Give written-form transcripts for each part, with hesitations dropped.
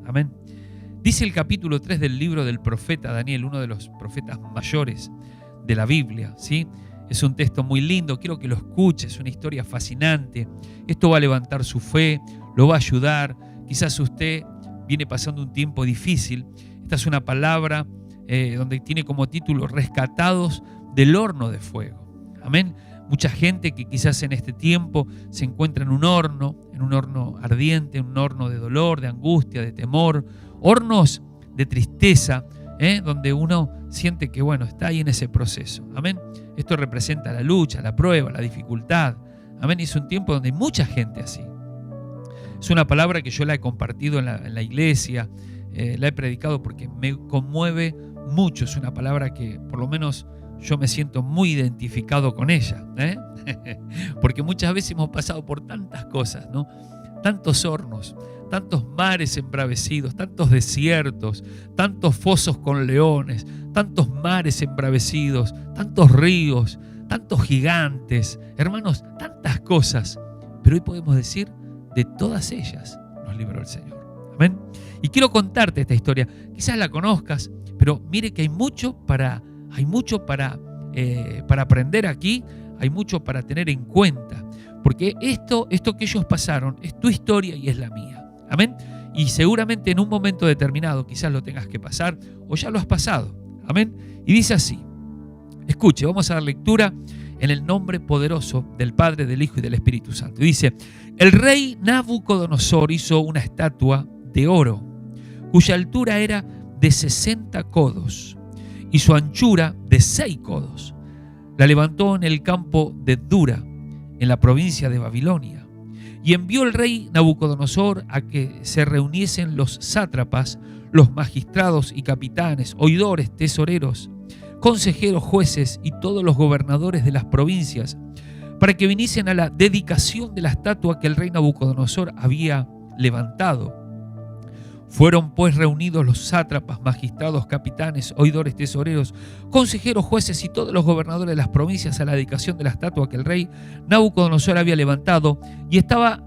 Amén. Dice el capítulo 3 del libro del profeta Daniel, uno de los profetas mayores de la Biblia, ¿sí? Es un texto muy lindo, quiero que lo escuches, es una historia fascinante. Esto va a levantar su fe, lo va a ayudar. Quizás usted viene pasando un tiempo difícil. Esta es una palabra donde tiene como título Rescatados del horno de fuego. Amén. Mucha gente que quizás en este tiempo se encuentra en un horno ardiente, un horno de dolor, de angustia, de temor, hornos de tristeza, donde uno siente que, bueno, está ahí en ese proceso. Amén. Esto representa la lucha, la prueba, la dificultad. Amén. Y es un tiempo donde hay mucha gente así. Es una palabra que yo la he compartido en la iglesia, la he predicado porque me conmueve mucho. Es una palabra que por lo menos yo me siento muy identificado con ella, porque muchas veces hemos pasado por tantas cosas, ¿no? Tantos hornos, tantos mares embravecidos, tantos desiertos, tantos fosos con leones, tantos mares embravecidos, tantos ríos, tantos gigantes, hermanos, tantas cosas. Pero hoy podemos decir, de todas ellas nos libró el Señor. Amén. Y quiero contarte esta historia. Quizás la conozcas, pero mire que hay mucho para aprender aquí, hay mucho para tener en cuenta. Porque esto que ellos pasaron es tu historia y es la mía. Amén. Y seguramente en un momento determinado quizás lo tengas que pasar o ya lo has pasado. Amén. Y dice así. Escuche, vamos a dar lectura en el nombre poderoso del Padre, del Hijo y del Espíritu Santo. Y dice, el rey Nabucodonosor hizo una estatua de oro, cuya altura era de 60 codos y su anchura de 6 codos. La levantó en el campo de Dura, en la provincia de Babilonia. Y envió el rey Nabucodonosor a que se reuniesen los sátrapas, los magistrados y capitanes, oidores, tesoreros, consejeros, jueces y todos los gobernadores de las provincias, para que viniesen a la dedicación de la estatua que el rey Nabucodonosor había levantado. Fueron pues reunidos los sátrapas, magistrados, capitanes, oidores, tesoreros, consejeros, jueces y todos los gobernadores de las provincias a la dedicación de la estatua que el rey Nabucodonosor había levantado, y estaban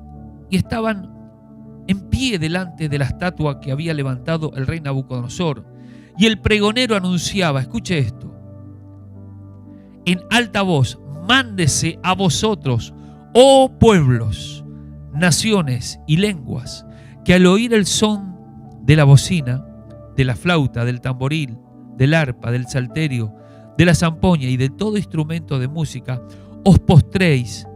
en pie delante de la estatua que había levantado el rey Nabucodonosor. Y el pregonero anunciaba, escuche esto, en alta voz, mándese a vosotros, oh pueblos, naciones y lenguas, que al oír el son de la bocina, de la flauta, del tamboril, del arpa, del salterio, de la zampoña y de todo instrumento de música, os postréis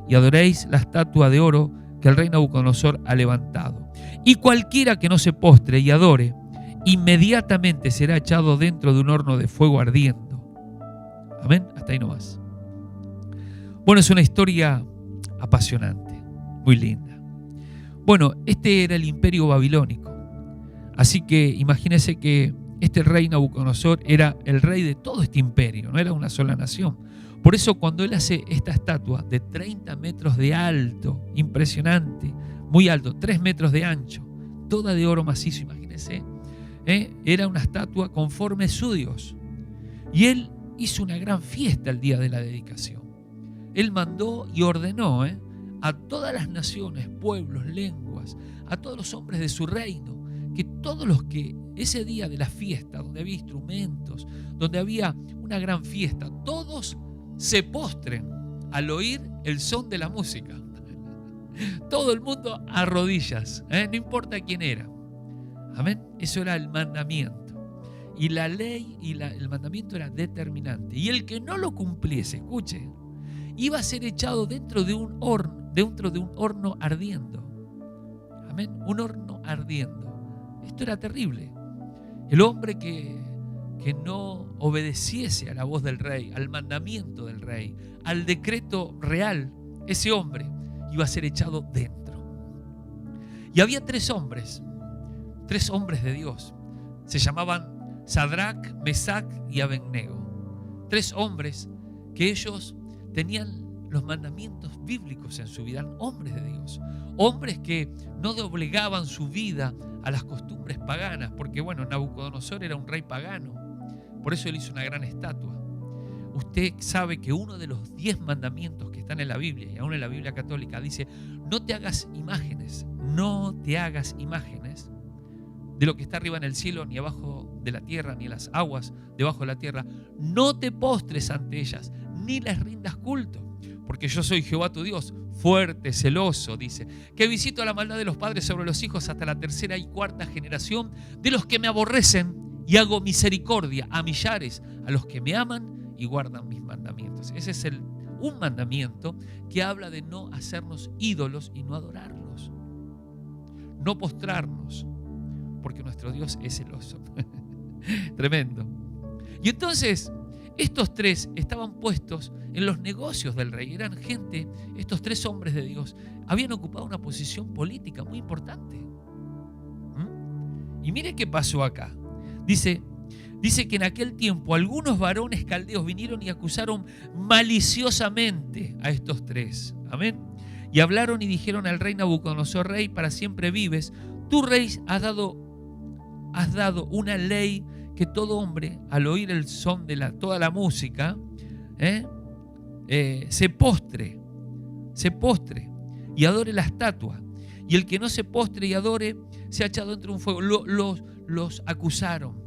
y adoréis la estatua de oro que el rey Nabucodonosor ha levantado. Y cualquiera que no se postre y adore, inmediatamente será echado dentro de un horno de fuego ardiendo. Amén. Hasta ahí nomás. Bueno, es una historia apasionante, muy linda. Bueno, este era el imperio babilónico. Así que imagínense que este rey Nabucodonosor era el rey de todo este imperio, no era una sola nación. Por eso cuando él hace esta estatua de 30 metros de alto, impresionante, muy alto, 3 metros de ancho, toda de oro macizo, imagínense, era una estatua conforme su Dios. Y él hizo una gran fiesta el día de la dedicación. Él mandó y ordenó a todas las naciones, pueblos, lenguas, a todos los hombres de su reino, que todos los que ese día de la fiesta, donde había instrumentos, donde había una gran fiesta, todos se postren al oír el son de la música. Todo el mundo a rodillas, no importa quién era. Amén. Eso era el mandamiento. Y la ley y el mandamiento era determinante. Y el que no lo cumpliese, escuche, iba a ser echado dentro de un horno ardiendo. Amén. Un horno ardiendo. Esto era terrible. El hombre que no obedeciese a la voz del rey, al mandamiento del rey, al decreto real, ese hombre iba a ser echado dentro. Y había 3 hombres de Dios. Se llamaban Sadrac, Mesac y Abednego. 3 hombres que ellos tenían los mandamientos bíblicos en su vida, eran hombres de Dios, hombres que no doblegaban su vida a las costumbres paganas, porque bueno, Nabucodonosor era un rey pagano, por eso él hizo una gran estatua. Usted sabe que uno de los 10 mandamientos que están en la Biblia, y aún en la Biblia católica, dice, no te hagas imágenes, de lo que está arriba en el cielo, ni abajo de la tierra, ni en las aguas debajo de la tierra. No te postres ante ellas, ni les rindas culto. Porque yo soy Jehová tu Dios, fuerte, celoso, dice, que visito la maldad de los padres sobre los hijos hasta la tercera y cuarta generación de los que me aborrecen, y hago misericordia a millares, a los que me aman y guardan mis mandamientos. Ese es un mandamiento que habla de no hacernos ídolos y no adorarlos. No postrarnos, porque nuestro Dios es celoso. Tremendo. Y entonces, estos tres estaban puestos en los negocios del rey. Eran gente, estos tres hombres de Dios, habían ocupado una posición política muy importante. Y mire qué pasó acá. Dice que en aquel tiempo algunos varones caldeos vinieron y acusaron maliciosamente a estos tres. Amén. Y hablaron y dijeron al rey Nabucodonosor: rey, para siempre vives. Tu rey has dado una ley que todo hombre, al oír el son de toda la música, se postre y adore la estatua. Y el que no se postre y adore sea echado dentro de un fuego. Los acusaron.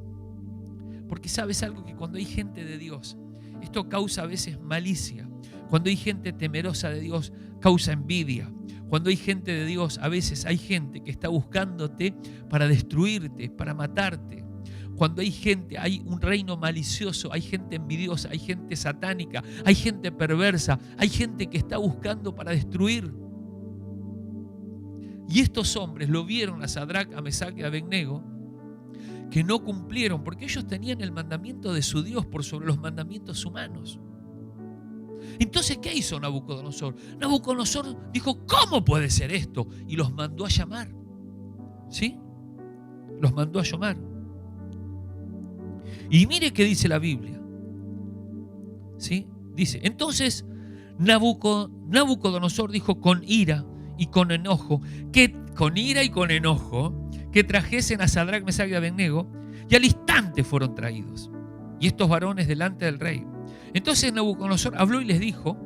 Porque sabes algo, que cuando hay gente de Dios, esto causa a veces malicia. Cuando hay gente temerosa de Dios, causa envidia. Cuando hay gente de Dios, a veces hay gente que está buscándote para destruirte, para matarte. Cuando hay gente, hay un reino malicioso, hay gente envidiosa, hay gente satánica, hay gente perversa, hay gente que está buscando para destruir. Y estos hombres lo vieron a Sadrac, a Mesac y a Abednego, que no cumplieron, porque ellos tenían el mandamiento de su Dios por sobre los mandamientos humanos. Entonces, ¿qué hizo Nabucodonosor? Nabucodonosor dijo: ¿cómo puede ser esto? Y los mandó a llamar. ¿Sí? Los mandó a llamar. Y mire qué dice la Biblia. ¿Sí? Dice: entonces Nabucodonosor dijo con ira y con enojo, que trajesen a Sadrac, Mesac y Abednego, y al instante fueron traídos. Y estos varones delante del rey. Entonces Nabucodonosor habló y les dijo: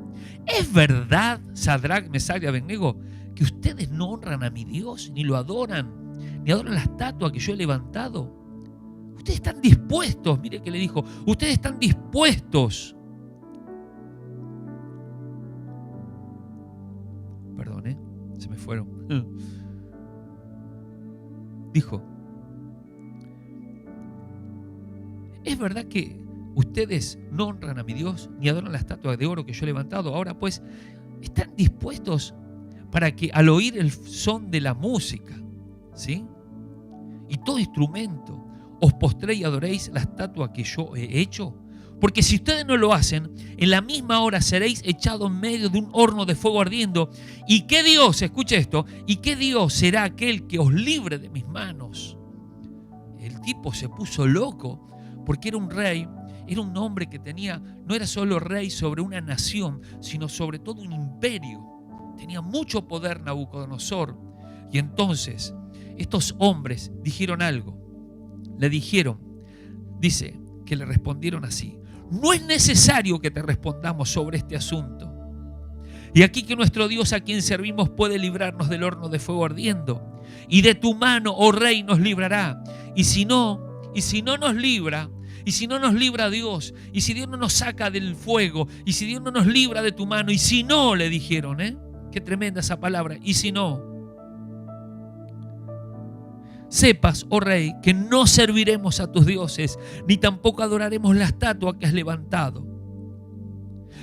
¿es verdad, Sadrac, Mesac y Abednego, que ustedes no honran a mi Dios, ni lo adoran, ni adoran la estatua que yo he levantado? Ustedes están dispuestos, mire que le dijo, ustedes están dispuestos. Perdón, se me fueron. Dijo: ¿es verdad que ustedes no honran a mi Dios, ni adoran la estatua de oro que yo he levantado? Ahora pues, ¿están dispuestos para que al oír el son de la música, ¿sí?, y todo instrumento, os postréis y adoréis la estatua que yo he hecho? Porque si ustedes no lo hacen, en la misma hora seréis echados en medio de un horno de fuego ardiendo. ¿Y qué Dios, escuche esto, y qué Dios será aquel que os libre de mis manos? El tipo se puso loco, porque era un rey, era un hombre que tenía, no era solo rey sobre una nación, sino sobre todo un imperio. Tenía mucho poder Nabucodonosor. Y entonces estos hombres dijeron algo. Le dijeron, dice que le respondieron así: no es necesario que te respondamos sobre este asunto. Y aquí que nuestro Dios, a quien servimos, puede librarnos del horno de fuego ardiendo. Y de tu mano, oh rey, nos librará. Y si no nos libra, y si no nos libra Dios, y si Dios no nos saca del fuego, y si Dios no nos libra de tu mano, y si no, le dijeron, qué tremenda esa palabra, y si no, sepas, oh rey, que no serviremos a tus dioses, ni tampoco adoraremos la estatua que has levantado.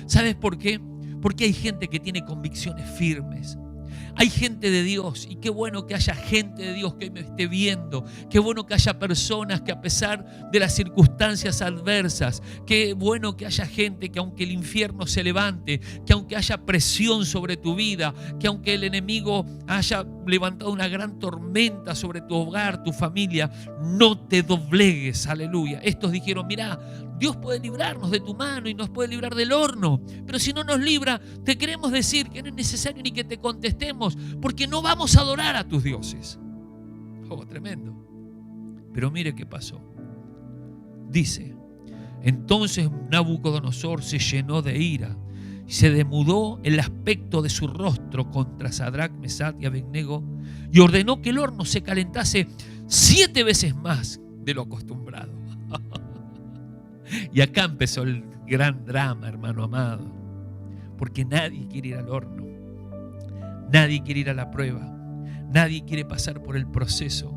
¿Sabes por qué? Porque hay gente que tiene convicciones firmes. Hay gente de Dios, y qué bueno que haya gente de Dios que me esté viendo. Qué bueno que haya personas que, a pesar de las circunstancias adversas, qué bueno que haya gente que, aunque el infierno se levante, que aunque haya presión sobre tu vida, que aunque el enemigo haya levantado una gran tormenta sobre tu hogar, tu familia, no te doblegues, aleluya. Estos dijeron: mira, Dios puede librarnos de tu mano y nos puede librar del horno, pero si no nos libra, te queremos decir que no es necesario ni que te contestemos, porque no vamos a adorar a tus dioses. Oh, tremendo. Pero mire qué pasó. Dice: entonces Nabucodonosor se llenó de ira y se demudó el aspecto de su rostro contra Sadrac, Mesac y Abednego, y ordenó que el horno se calentase 7 veces más de lo acostumbrado. Y acá empezó el gran drama, hermano amado, porque nadie quiere ir al horno, nadie quiere ir a la prueba, nadie quiere pasar por el proceso,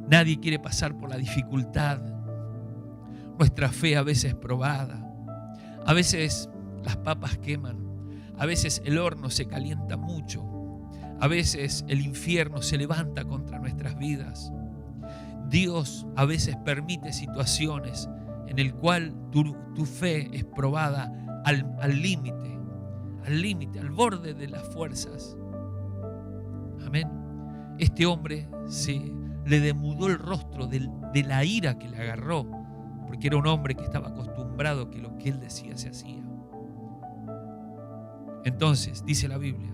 nadie quiere pasar por la dificultad. Nuestra fe a veces es probada, a veces las papas queman, a veces el horno se calienta mucho, a veces el infierno se levanta contra nuestras vidas. Dios a veces permite situaciones en el cual tu fe es probada al límite, al borde de las fuerzas. Amén. Este hombre se le demudó el rostro de la ira que le agarró, porque era un hombre que estaba acostumbrado que lo que él decía se hacía. Entonces, dice la Biblia,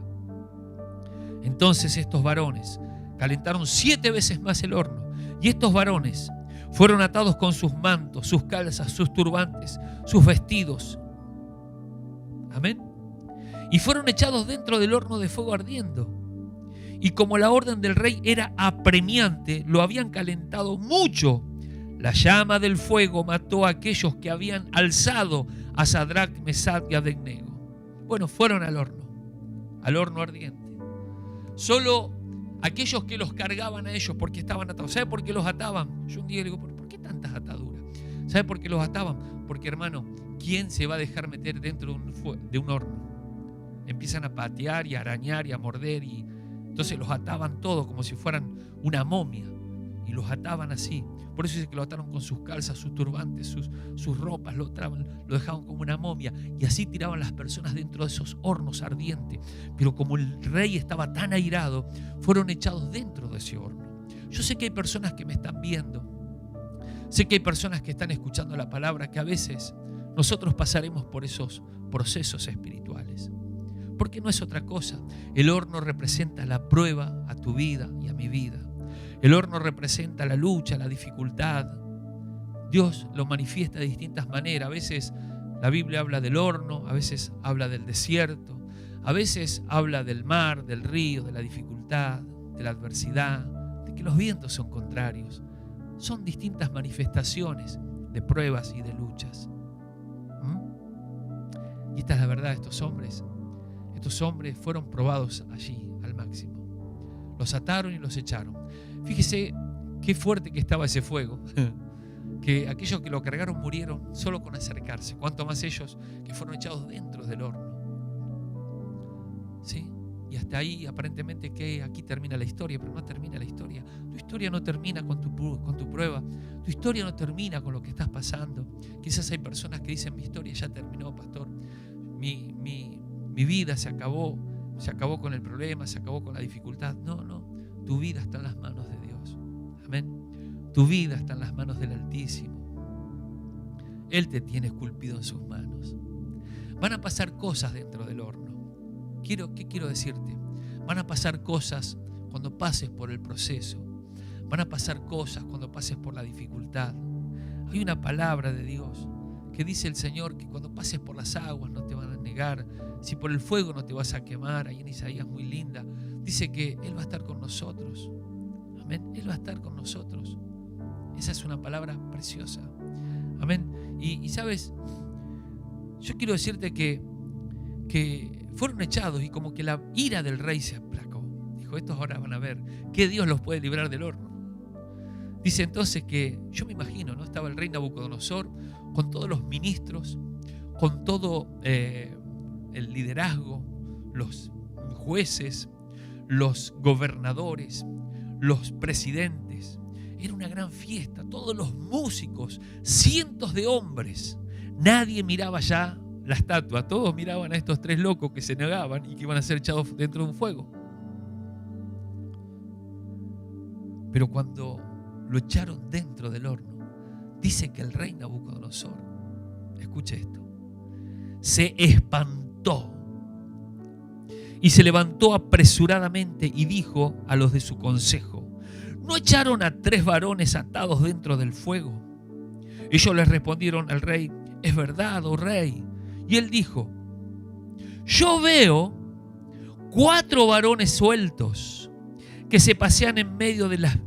entonces estos varones calentaron 7 veces más el horno, y estos varones fueron atados con sus mantos, sus calzas, sus turbantes, sus vestidos. Amén. Y fueron echados dentro del horno de fuego ardiendo. Y como la orden del rey era apremiante, lo habían calentado mucho. La llama del fuego mató a aquellos que habían alzado a Sadrach, Mesach y Abednego. Bueno, fueron al horno ardiente. Solo aquellos que los cargaban a ellos porque estaban atados. ¿Sabe por qué los ataban? Yo un día le digo, ¿por qué tantas ataduras? ¿Sabe por qué los ataban? Porque, hermano, ¿quién se va a dejar meter dentro de un horno? Empiezan a patear y a arañar y a morder, y entonces los ataban todos como si fueran una momia, y los ataban así. Por eso dice que lo ataron con sus calzas, sus turbantes, sus ropas, lo dejaban como una momia, y así tiraban las personas dentro de esos hornos ardientes. Pero como el rey estaba tan airado, fueron echados dentro de ese horno. Yo sé que hay personas que me están viendo, sé que hay personas que están escuchando la palabra, que a veces nosotros pasaremos por esos procesos espirituales, porque no es otra cosa. El horno representa la prueba a tu vida y a mi vida. El horno representa la lucha, la dificultad. Dios lo manifiesta de distintas maneras. A veces la Biblia habla del horno, a veces habla del desierto, a veces habla del mar, del río, de la dificultad, de la adversidad, de que los vientos son contrarios. Son distintas manifestaciones de pruebas y de luchas. Y esta es la verdad. Estos hombres fueron probados allí al máximo. Los ataron y los echaron. Fíjese qué fuerte que estaba ese fuego, que aquellos que lo cargaron murieron solo con acercarse, cuanto más ellos que fueron echados dentro del horno. ¿Sí? Y hasta ahí aparentemente que aquí termina la historia, pero no termina la historia. Tu historia no termina con tu prueba, tu historia no termina con lo que estás pasando. Quizás hay personas que dicen, mi historia ya terminó, pastor, mi vida se acabó con el problema, se acabó con la dificultad. No, tu vida está en las manos de Dios. Amén. Tu vida está en las manos del Altísimo. Él te tiene esculpido en sus manos. Van a pasar cosas dentro del horno. ¿Qué quiero decirte? Van a pasar cosas cuando pases por el proceso. Van a pasar cosas cuando pases por la dificultad. Hay una palabra de Dios que dice el Señor que cuando pases por las aguas no te van a negar, si por el fuego no te vas a quemar. Ahí en Isaías, muy linda, dice que Él va a estar con nosotros. Amén. Él va a estar con nosotros. Esa es una palabra preciosa. Amén. Y sabes, yo quiero decirte que fueron echados y como que la ira del rey se aplacó. Dijo, estos ahora van a ver que Dios los puede librar del horno. Dice entonces que, yo me imagino, ¿no? Estaba el rey Nabucodonosor con todos los ministros, con todo el liderazgo, los jueces, los gobernadores, los presidentes. Era una gran fiesta, todos los músicos, cientos de hombres. Nadie miraba ya la estatua, todos miraban a estos 3 locos que se negaban y que iban a ser echados dentro de un fuego. Pero cuando lo echaron dentro del horno, dice que el rey Nabucodonosor, escuche esto, se espantó y se levantó apresuradamente y dijo a los de su consejo, ¿no echaron a 3 varones atados dentro del fuego? Ellos les respondieron al rey, es verdad, oh rey. Y él dijo, yo veo 4 varones sueltos que se pasean en medio de las...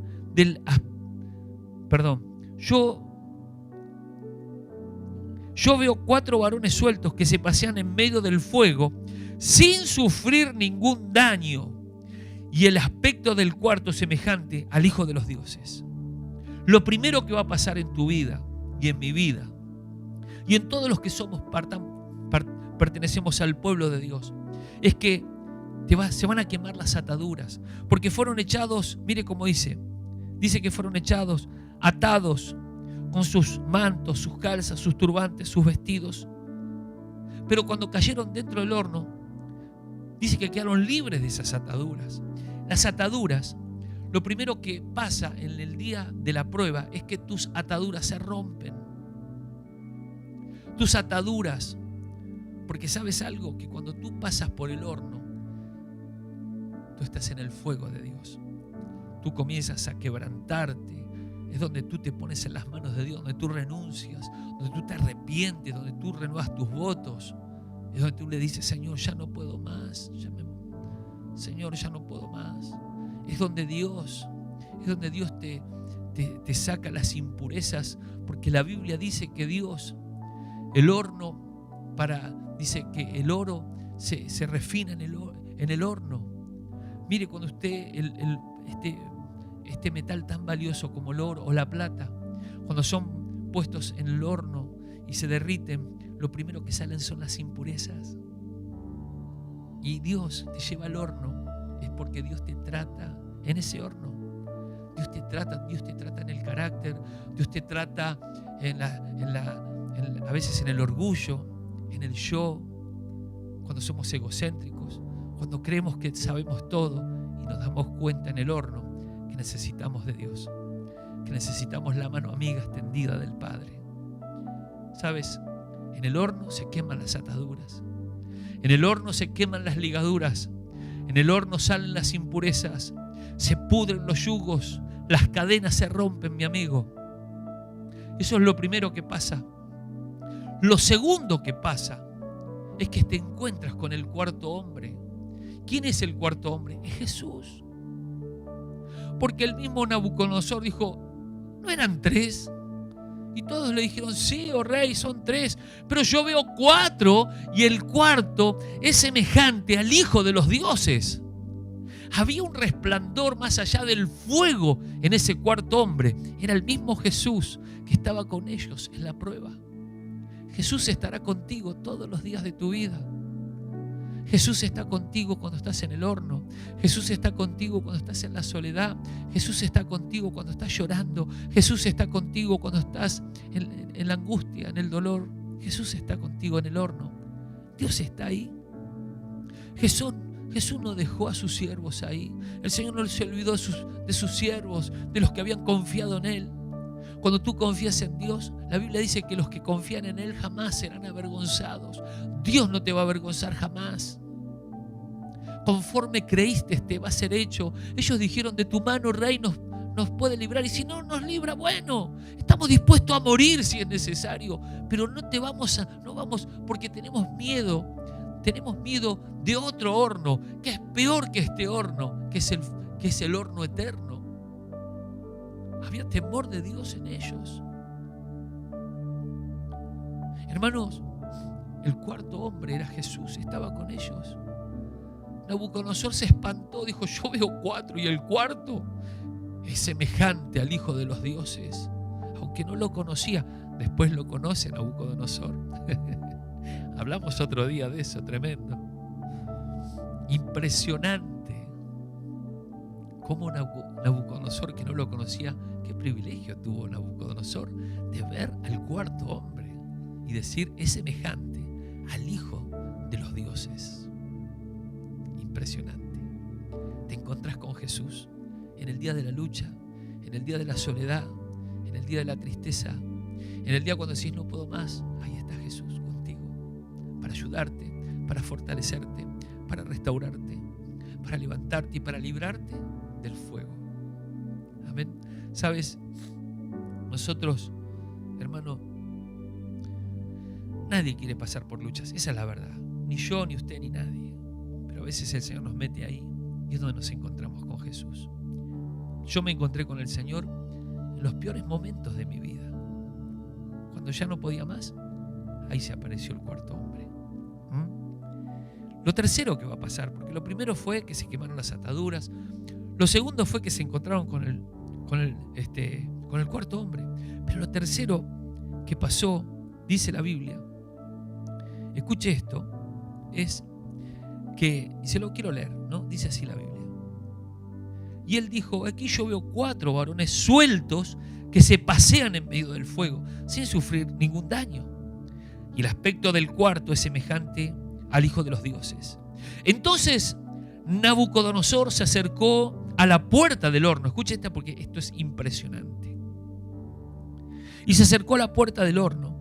Yo veo 4 varones sueltos que se pasean en medio del fuego sin sufrir ningún daño, y el aspecto del cuarto semejante al Hijo de los dioses. Lo primero que va a pasar en tu vida y en mi vida y en todos los que somos pertenecemos al pueblo de Dios es que se van a quemar las ataduras, porque fueron echados, mire cómo dice que fueron echados, atados con sus mantos, sus calzas, sus turbantes, sus vestidos. Pero cuando cayeron dentro del horno, dice que quedaron libres de esas ataduras. Las ataduras, lo primero que pasa en el día de la prueba es que tus ataduras se rompen. Tus ataduras, porque sabes algo, que cuando tú pasas por el horno, tú estás en el fuego de Dios. Tú comienzas a quebrantarte. Es donde tú te pones en las manos de Dios, donde tú renuncias, donde tú te arrepientes, donde tú renuevas tus votos. Es donde tú le dices, Señor, ya no puedo más. Señor, ya no puedo más. Es donde Dios te saca las impurezas, porque la Biblia dice que Dios, el horno, dice que el oro se refina en el horno. Mire, cuando usted, este metal tan valioso como el oro o la plata, cuando son puestos en el horno y se derriten, lo primero que salen son las impurezas. Y Dios te lleva al horno, es porque Dios te trata en ese horno. Dios te trata en el carácter, Dios te trata a veces en el orgullo, en el yo, cuando somos egocéntricos, cuando creemos que sabemos todo y nos damos cuenta en el horno que necesitamos de Dios, que necesitamos la mano amiga extendida del Padre. ¿Sabes? En el horno se queman las ataduras, en el horno se queman las ligaduras, en el horno salen las impurezas, se pudren los yugos, las cadenas se rompen, mi amigo. Eso es lo primero que pasa. Lo segundo que pasa es que te encuentras con el cuarto hombre. ¿Quién es el cuarto hombre? Es Jesús. Porque el mismo Nabucodonosor dijo, ¿no eran 3? Y todos le dijeron, sí, oh rey, son 3. Pero yo veo 4 y el cuarto es semejante al Hijo de los dioses. Había un resplandor más allá del fuego en ese cuarto hombre. Era el mismo Jesús que estaba con ellos en la prueba. Jesús estará contigo todos los días de tu vida. Jesús está contigo cuando estás en el horno. Jesús está contigo cuando estás en la soledad. Jesús está contigo cuando estás llorando. Jesús está contigo cuando estás en la angustia, en el dolor. Jesús está contigo en el horno. Dios está ahí. Jesús no dejó a sus siervos ahí. El Señor no se olvidó de sus siervos, de los que habían confiado en Él. Cuando tú confías en Dios, la Biblia dice que los que confían en Él jamás serán avergonzados. Dios no te va a avergonzar jamás. Conforme creíste, te va a ser hecho. Ellos dijeron, de tu mano, Rey, nos puede librar. Y si no nos libra, bueno, estamos dispuestos a morir si es necesario. Pero no vamos porque tenemos miedo. Tenemos miedo de otro horno, que es peor que este horno, que es el horno eterno. Había temor de Dios en ellos. Hermanos, el cuarto hombre era Jesús, estaba con ellos. Nabucodonosor se espantó, dijo, yo veo 4 y el cuarto es semejante al Hijo de los dioses. Aunque no lo conocía, después lo conoce Nabucodonosor. Hablamos otro día de eso, tremendo. Impresionante. Cómo Nabucodonosor, que no lo conocía, qué privilegio tuvo Nabucodonosor de ver al cuarto hombre y decir, es semejante al Hijo de los dioses. Impresionante. Te encontrás con Jesús en el día de la lucha, en el día de la soledad, en el día de la tristeza, en el día cuando decís no puedo más. Ahí está Jesús contigo para ayudarte, para fortalecerte, para restaurarte, para levantarte y para librarte del fuego. Amén. Sabes, nosotros, hermano, nadie quiere pasar por luchas, esa es la verdad. Ni yo, ni usted, ni nadie. Pero a veces el Señor nos mete ahí y es donde nos encontramos con Jesús. yo me encontré con el Señor en los peores momentos de mi vida. Cuando ya no podía más, ahí se apareció el cuarto hombre. Lo tercero que va a pasar, porque lo primero fue que se quemaron las ataduras, lo segundo fue que se encontraron con el cuarto hombre, pero lo tercero que pasó, dice la Biblia, escuche esto, es que, y se lo quiero leer, ¿no? Dice así la Biblia. Y él dijo, aquí yo veo 4 varones sueltos que se pasean en medio del fuego, sin sufrir ningún daño. Y el aspecto del cuarto es semejante al Hijo de los dioses. Entonces Nabucodonosor se acercó a la puerta del horno. Escuche esta porque esto es impresionante. Y se acercó a la puerta del horno.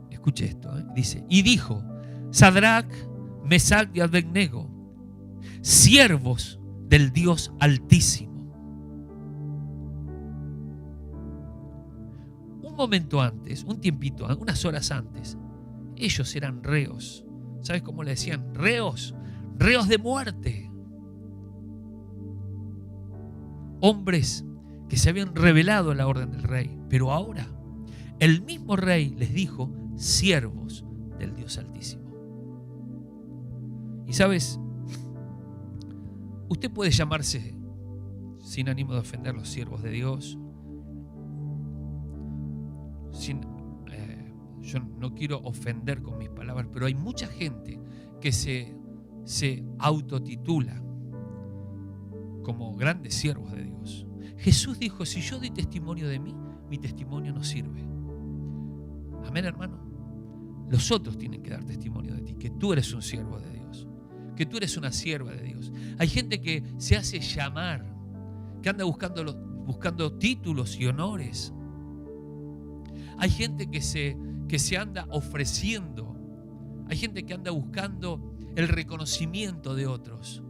Escuche esto, dice, y dijo, Sadrac, Mesac y Abednego, siervos del Dios Altísimo. Un momento antes, un tiempito, unas horas antes, ellos eran reos. ¿Sabes cómo le decían? Reos, reos de muerte. Hombres que se habían rebelado a la orden del rey. Pero ahora, el mismo rey les dijo, siervos del Dios Altísimo. Y sabes, usted puede llamarse, sin ánimo de ofender, los siervos de Dios. Yo no quiero ofender con mis palabras, pero hay mucha gente que se autotitula como grandes siervos de Dios. Jesús dijo, si yo doy testimonio de mí, mi testimonio no sirve. Amén, hermano. Los otros tienen que dar testimonio de ti, que tú eres un siervo de Dios, que tú eres una sierva de Dios. Hay gente que se hace llamar, que anda buscando títulos y honores. Hay gente que se anda ofreciendo. Hay gente que anda buscando el reconocimiento de otros.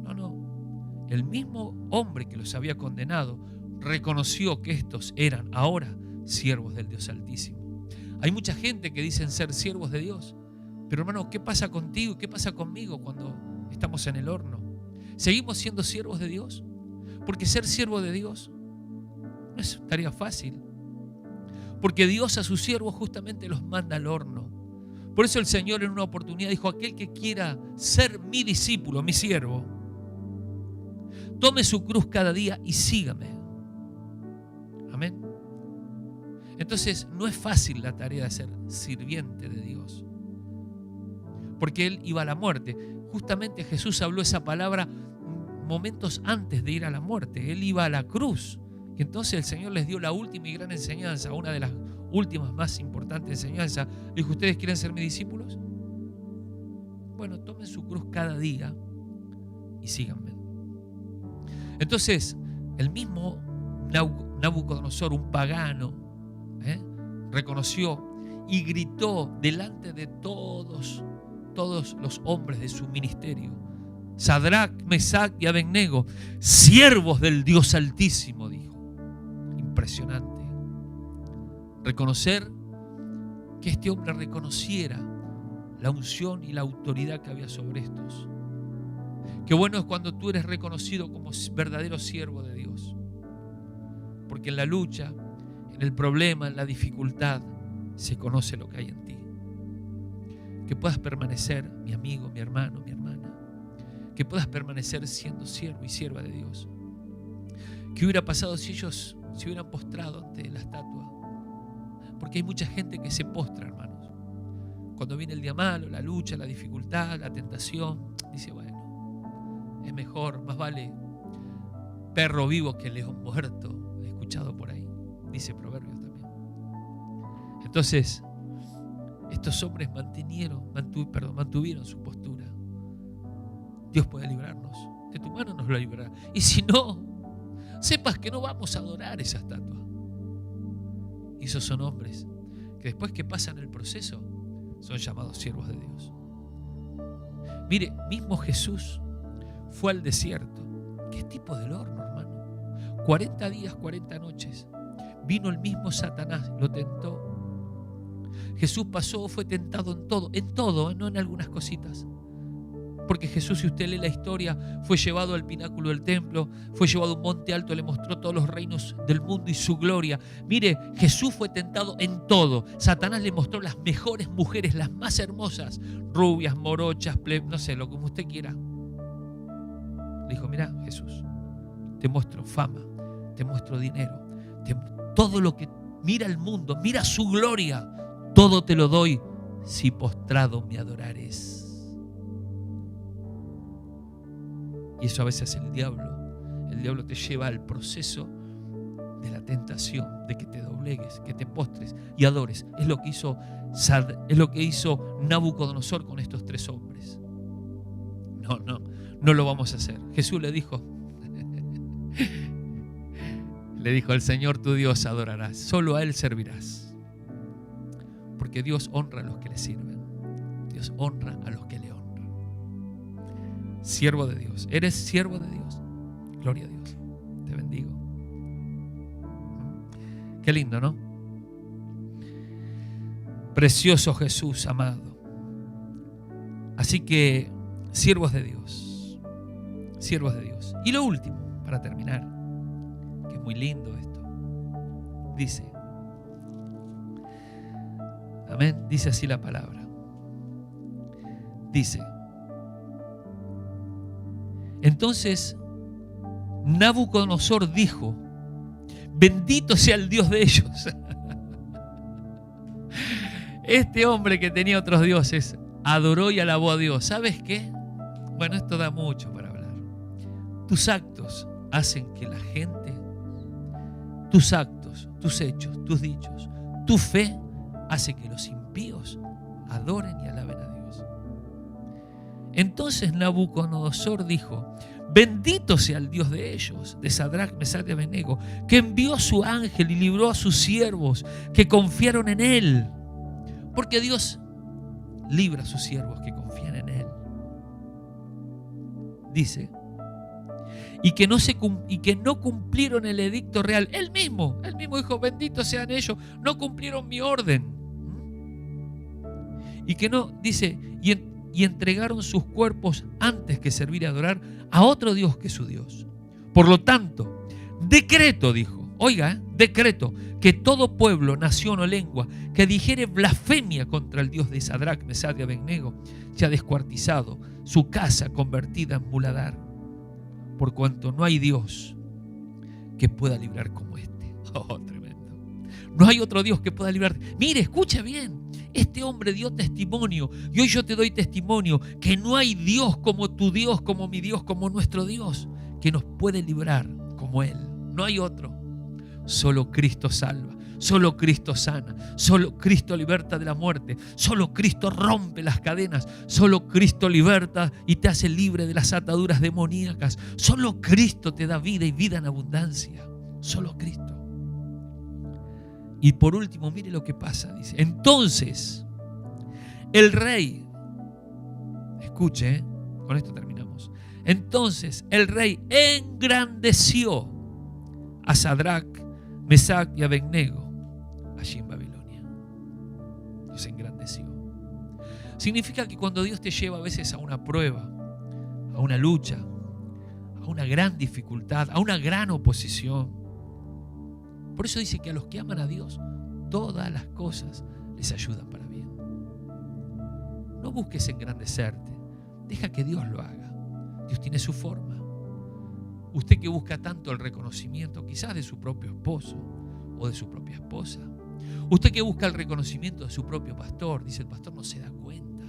No. El mismo hombre que los había condenado reconoció que estos eran ahora siervos del Dios Altísimo. Hay mucha gente que dicen ser siervos de Dios. Pero hermano, ¿qué pasa contigo y qué pasa conmigo cuando estamos en el horno? ¿Seguimos siendo siervos de Dios? Porque ser siervo de Dios no es tarea fácil. Porque Dios a sus siervos justamente los manda al horno. Por eso el Señor en una oportunidad dijo, aquel que quiera ser mi discípulo, mi siervo, tome su cruz cada día y sígame. Amén. Entonces no es fácil la tarea de ser sirviente de Dios. Porque Él iba a la muerte. Justamente Jesús habló esa palabra momentos antes de ir a la muerte. Él iba a la cruz. Y entonces el Señor les dio la última y gran enseñanza, una de las últimas más importantes enseñanzas. Le dijo, ¿ustedes quieren ser mis discípulos? Bueno, tomen su cruz cada día y síganme. Entonces, el mismo Nabucodonosor, un pagano, reconoció y gritó delante de todos los hombres de su ministerio, Sadrac, Mesac y Abednego, siervos del Dios Altísimo, dijo. Impresionante. Reconocer que este hombre reconociera la unción y la autoridad que había sobre estos. Qué bueno es cuando tú eres reconocido como verdadero siervo de Dios. Porque en la lucha, en el problema, en la dificultad, se conoce lo que hay en ti. Que puedas permanecer, mi amigo, mi hermano, mi hermana. Que puedas permanecer siendo siervo y sierva de Dios. ¿Qué hubiera pasado si ellos se hubieran postrado ante la estatua? Porque hay mucha gente que se postra, hermanos. Cuando viene el día malo, la lucha, la dificultad, la tentación, dice, bueno, es mejor, más vale perro vivo que león muerto. He escuchado por ahí, dice Proverbios también. Entonces, estos hombres mantuvieron su postura. Dios puede librarnos. De tu mano nos lo librará. Y si no, sepas que no vamos a adorar esa estatua. Y esos son hombres que después que pasan el proceso son llamados siervos de Dios. Mire, mismo Jesús fue al desierto. ¿Qué tipo del horno, hermano? 40 días, 40 noches. Vino el mismo Satanás, lo tentó. Jesús pasó, fue tentado en todo, no en algunas cositas. Porque Jesús, si usted lee la historia, fue llevado al pináculo del templo, fue llevado a un monte alto, le mostró todos los reinos del mundo y su gloria. Mire, Jesús fue tentado en todo. Satanás le mostró las mejores mujeres, las más hermosas, rubias, morochas, no sé, lo como usted quiera. Le dijo, mira, Jesús, te muestro fama, te muestro dinero, todo lo que mira el mundo, mira su gloria, todo te lo doy si postrado me adorares. Y eso a veces el diablo te lleva al proceso de la tentación, de que te doblegues, que te postres y adores. Es lo que hizo Nabucodonosor con estos 3 hombres. No lo vamos a hacer. Jesús le dijo, al Señor tu Dios adorarás, solo a Él servirás. Porque Dios honra a los que le sirven. Dios honra a los que le honran. Siervo de Dios. ¿Eres siervo de Dios? Gloria a Dios. Te bendigo. Qué lindo, ¿no? Precioso Jesús amado. Así que, siervos de Dios. Siervos de Dios. Y lo último, para terminar, que es muy lindo esto. Dice, amén, dice así la palabra. Dice, entonces Nabucodonosor dijo, bendito sea el Dios de ellos. Este hombre que tenía otros dioses adoró y alabó a Dios. ¿Sabes qué? Bueno, esto da mucho para hablar. Tus actos hacen que la gente, tus actos, tus hechos, tus dichos, tu fe hace que los impíos adoren y alaben a Dios. Entonces Nabucodonosor dijo, bendito sea el Dios de ellos, de Sadrac, Mesach y Abednego, que envió a su ángel y libró a sus siervos que confiaron en él. Porque Dios libra a sus siervos que confían en él. Dice, y que no cumplieron el edicto real. Él mismo dijo, bendito sean ellos, no cumplieron mi orden. Y que no, dice, y entregaron sus cuerpos antes que servir y adorar a otro Dios que su Dios. Por lo tanto, decreto, dijo, oiga, decreto, que todo pueblo, nación o lengua que dijere blasfemia contra el Dios de Sadrac, Mesach y Abednego sea descuartizado, su casa convertida en muladar, por cuanto no hay Dios que pueda librar como este. Oh, tremendo. No hay otro Dios que pueda librar. Mire, escucha bien. Este hombre dio testimonio y hoy yo te doy testimonio que no hay Dios como tu Dios, como mi Dios, como nuestro Dios, que nos puede librar como Él. No hay otro. Solo Cristo salva, solo Cristo sana, solo Cristo liberta de la muerte, solo Cristo rompe las cadenas, solo Cristo liberta y te hace libre de las ataduras demoníacas, solo Cristo te da vida y vida en abundancia, solo Cristo. Y por último, mire lo que pasa, dice, entonces el rey, escuche, con esto terminamos, entonces el rey engrandeció a Sadrac, Mesach y Abednego allí en Babilonia. Los engrandeció. Significa que cuando Dios te lleva a veces a una prueba, a una lucha, a una gran dificultad, a una gran oposición, por eso dice que a los que aman a Dios, todas las cosas les ayudan para bien. No busques engrandecerte, deja que Dios lo haga. Dios tiene su forma. Usted que busca tanto el reconocimiento, quizás de su propio esposo o de su propia esposa. Usted que busca el reconocimiento de su propio pastor, dice el pastor no se da cuenta.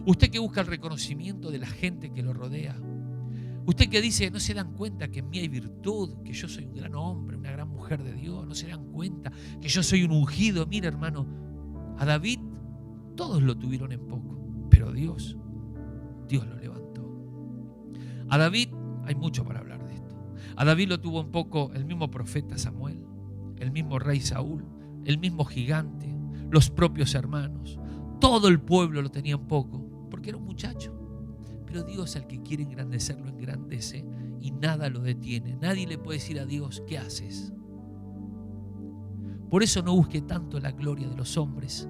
Usted que busca el reconocimiento de la gente que lo rodea. Usted que dice, no se dan cuenta que en mí hay virtud, que yo soy un gran hombre, una gran mujer de Dios. No se dan cuenta que yo soy un ungido. Mira, hermano, a David todos lo tuvieron en poco, pero Dios lo levantó. A David, hay mucho para hablar de esto. A David lo tuvo un poco el mismo profeta Samuel, el mismo rey Saúl, el mismo gigante, los propios hermanos. Todo el pueblo lo tenía un poco, porque era un muchacho. Pero Dios, al que quiere engrandecer, lo engrandece y nada lo detiene. Nadie le puede decir a Dios, ¿qué haces? Por eso no busque tanto la gloria de los hombres.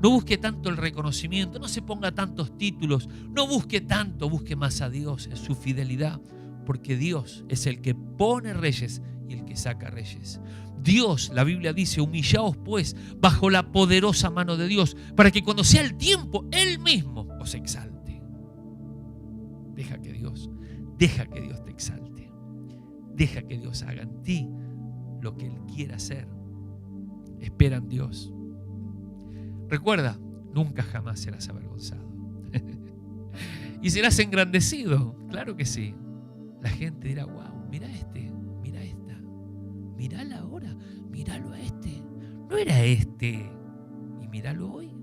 No busque tanto el reconocimiento, no se ponga tantos títulos, no busque tanto, busque más a Dios en su fidelidad, porque Dios es el que pone reyes y el que saca reyes. Dios, la Biblia dice, humillaos pues bajo la poderosa mano de Dios, para que cuando sea el tiempo, Él mismo os exalte. Deja que Dios te exalte. Deja que Dios haga en ti lo que Él quiera hacer. Espera en Dios. Recuerda, nunca jamás serás avergonzado. Y serás engrandecido, claro que sí. La gente dirá, wow, mira este, mira esta, mírala ahora, míralo a este. No era este, y míralo hoy,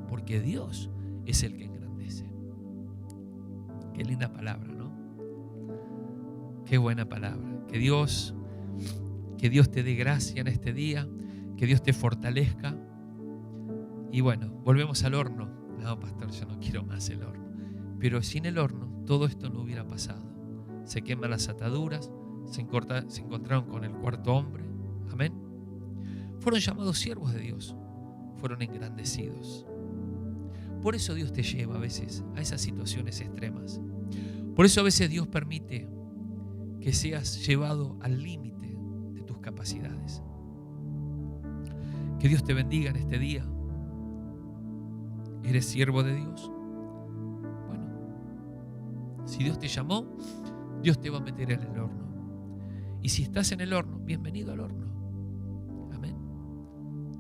porque Dios es el que engrandece. Qué linda palabra, ¿no? Qué buena palabra. Que Dios te dé gracia en este día, que Dios te fortalezca. Y bueno, volvemos al horno. No, pastor, yo no quiero más el horno. Pero sin el horno, todo esto no hubiera pasado. Se queman las ataduras, se encontraron con el cuarto hombre. Amén. Fueron llamados siervos de Dios, fueron engrandecidos. Por eso Dios te lleva a veces a esas situaciones extremas. Por eso a veces Dios permite que seas llevado al límite de tus capacidades. Que Dios te bendiga en este día. ¿Eres siervo de Dios? Bueno, si Dios te llamó, Dios te va a meter en el horno. Y si estás en el horno, bienvenido al horno. Amén.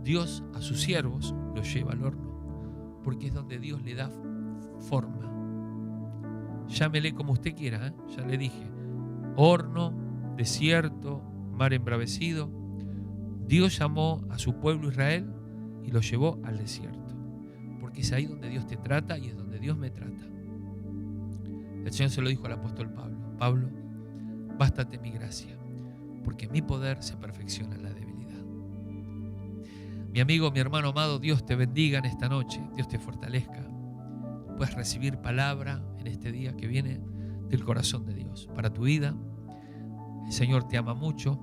Dios a sus siervos los lleva al horno, porque es donde Dios le da forma. Llámele como usted quiera, ¿eh? Ya le dije. Horno, desierto, mar embravecido. Dios llamó a su pueblo Israel y lo llevó al desierto. Porque es ahí donde Dios te trata y es donde Dios me trata. El Señor se lo dijo al apóstol Pablo. Pablo, bástate mi gracia, porque mi poder se perfecciona en la debilidad. Mi amigo, mi hermano amado, Dios te bendiga en esta noche. Dios te fortalezca. Puedes recibir palabra en este día que viene del corazón de Dios para tu vida. El Señor te ama mucho.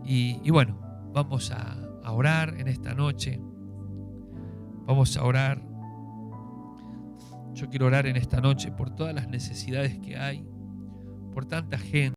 Y bueno, vamos a orar en esta noche. Vamos a orar. Yo quiero orar en esta noche por todas las necesidades que hay, por tanta gente.